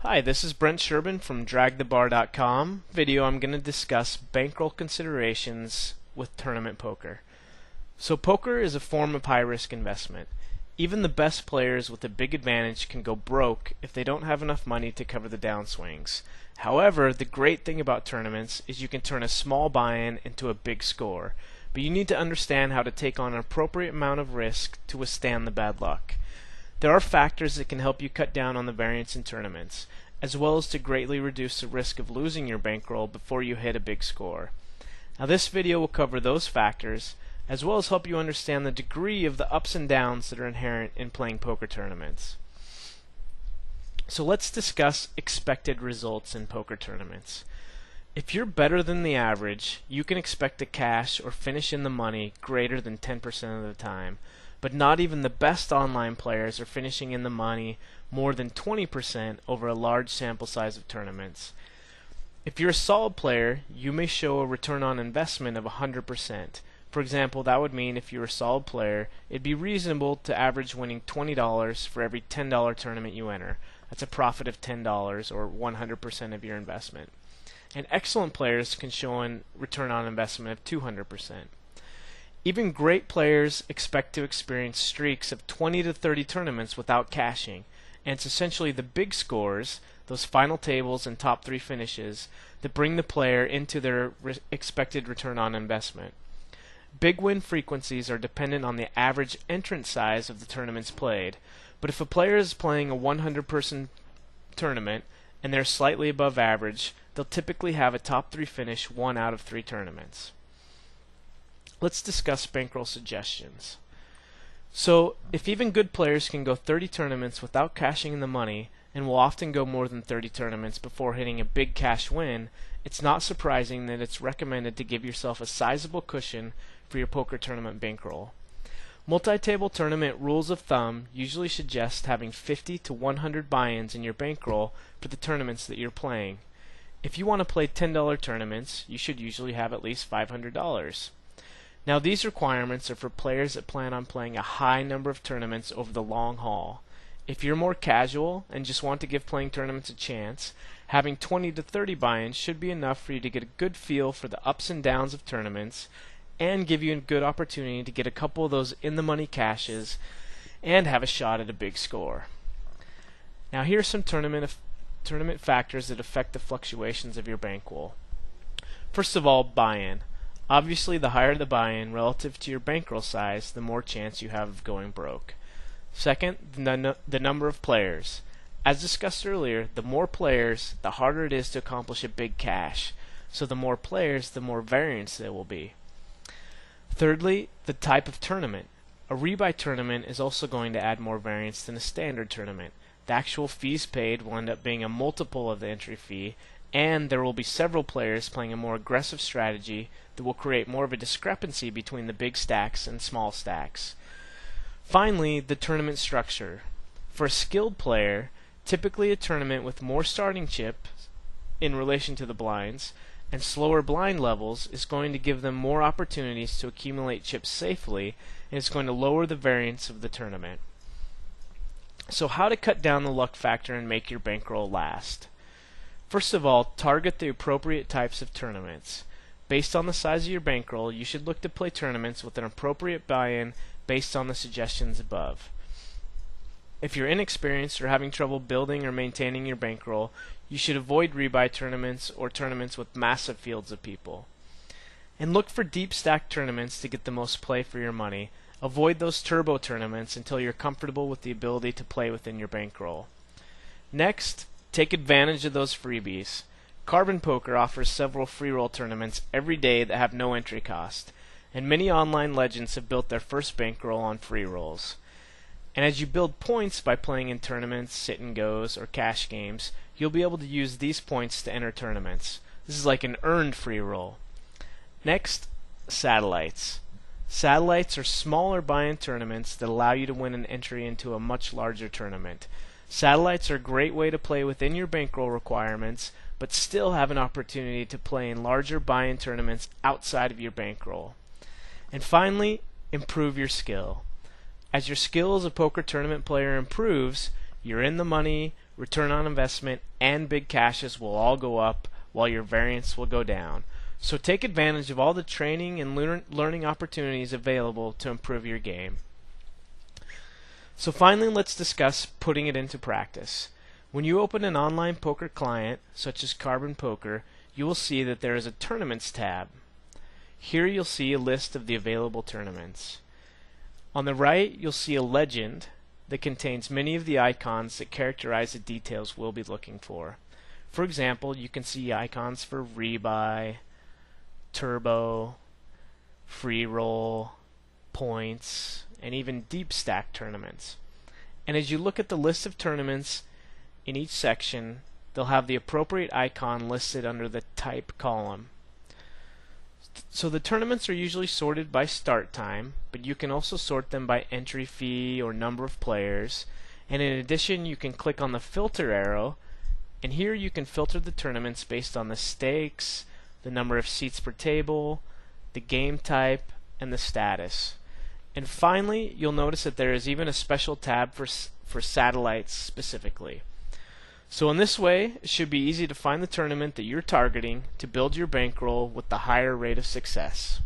Hi, this is Brent Sherbin from dragthebar.com. Video I'm going to discuss bankroll considerations with tournament poker. So poker is a form of high risk investment. Even the best players with a big advantage can go broke if they don't have enough money to cover the downswings. However, the great thing about tournaments is you can turn a small buy-in into a big score, but you need to understand how to take on an appropriate amount of risk to withstand the bad luck. There are factors that can help you cut down on the variance in tournaments, as well as to greatly reduce the risk of losing your bankroll before you hit a big score. Now this video will cover those factors, as well as help you understand the degree of the ups and downs that are inherent in playing poker tournaments. So let's discuss expected results in poker tournaments. If you're better than the average, you can expect to cash or finish in the money greater than 10% of the time. But not even the best online players are finishing in the money more than 20% over a large sample size of tournaments. If you're a solid player, you may show a return on investment of 100%. For example, that would mean if you're a solid player, it'd be reasonable to average winning $20 for every $10 tournament you enter. That's a profit of $10 or 100% of your investment. And excellent players can show a return on investment of 200%. Even great players expect to experience streaks of 20 to 30 tournaments without cashing, and it's essentially the big scores, those final tables and top 3 finishes, that bring the player into their expected return on investment. Big win frequencies are dependent on the average entrant size of the tournaments played, but if a player is playing a 100-person tournament and they're slightly above average, they'll typically have a top 3 finish 1 out of 3 tournaments. Let's discuss bankroll suggestions. So, if even good players can go 30 tournaments without cashing in the money, and will often go more than 30 tournaments before hitting a big cash win, it's not surprising that it's recommended to give yourself a sizable cushion for your poker tournament bankroll. Multi-table tournament rules of thumb usually suggest having 50 to 100 buy-ins in your bankroll for the tournaments that you're playing. If you want to play $10 tournaments, you should usually have at least $500. Now these requirements are for players that plan on playing a high number of tournaments over the long haul. If you're more casual and just want to give playing tournaments a chance, having 20 to 30 buy-ins should be enough for you to get a good feel for the ups and downs of tournaments and give you a good opportunity to get a couple of those in-the-money cashes and have a shot at a big score. Now here are some tournament factors that affect the fluctuations of your bankroll. First of all, buy-in. Obviously, the higher the buy-in relative to your bankroll size, the more chance you have of going broke. Second, the number of players. As discussed earlier, the more players, the harder it is to accomplish a big cash. So the more players, the more variance there will be. Thirdly, the type of tournament. A rebuy tournament is also going to add more variance than a standard tournament. The actual fees paid will end up being a multiple of the entry fee, and there will be several players playing a more aggressive strategy that will create more of a discrepancy between the big stacks and small stacks. Finally, the tournament structure. For a skilled player, typically a tournament with more starting chips in relation to the blinds and slower blind levels is going to give them more opportunities to accumulate chips safely, and it's going to lower the variance of the tournament. So how to cut down the luck factor and make your bankroll last? First of all, target the appropriate types of tournaments. Based on the size of your bankroll, you should look to play tournaments with an appropriate buy-in based on the suggestions above. If you're inexperienced or having trouble building or maintaining your bankroll, you should avoid rebuy tournaments or tournaments with massive fields of people. And look for deep stack tournaments to get the most play for your money. Avoid those turbo tournaments until you're comfortable with the ability to play within your bankroll. Next, take advantage of those freebies. Carbon Poker offers several free roll tournaments every day that have no entry cost, and many online legends have built their first bankroll on free rolls. And as you build points by playing in tournaments, sit and goes, or cash games, you'll be able to use these points to enter tournaments. This is like an earned free roll. Next, satellites. Satellites are smaller buy-in tournaments that allow you to win an entry into a much larger tournament. Satellites are a great way to play within your bankroll requirements, but still have an opportunity to play in larger buy-in tournaments outside of your bankroll. And finally, improve your skill. As your skill as a poker tournament player improves, you're in the money, return on investment, and big cashes will all go up while your variance will go down. So take advantage of all the training and learning opportunities available to improve your game. So finally, let's discuss putting it into practice. When you open an online poker client, such as Carbon Poker, you will see that there is a Tournaments tab. Here you'll see a list of the available tournaments. On the right, you'll see a legend that contains many of the icons that characterize the details we'll be looking for. For example, you can see icons for rebuy, turbo, free roll, points, and even deep stack tournaments. And as you look at the list of tournaments in each section, they'll have the appropriate icon listed under the type column. So the tournaments are usually sorted by start time, but you can also sort them by entry fee or number of players. And in addition, you can click on the filter arrow, and here you can filter the tournaments based on the stakes, the number of seats per table, the game type, and the status. And finally, you'll notice that there is even a special tab for satellites specifically. So in this way, it should be easy to find the tournament that you're targeting to build your bankroll with the higher rate of success.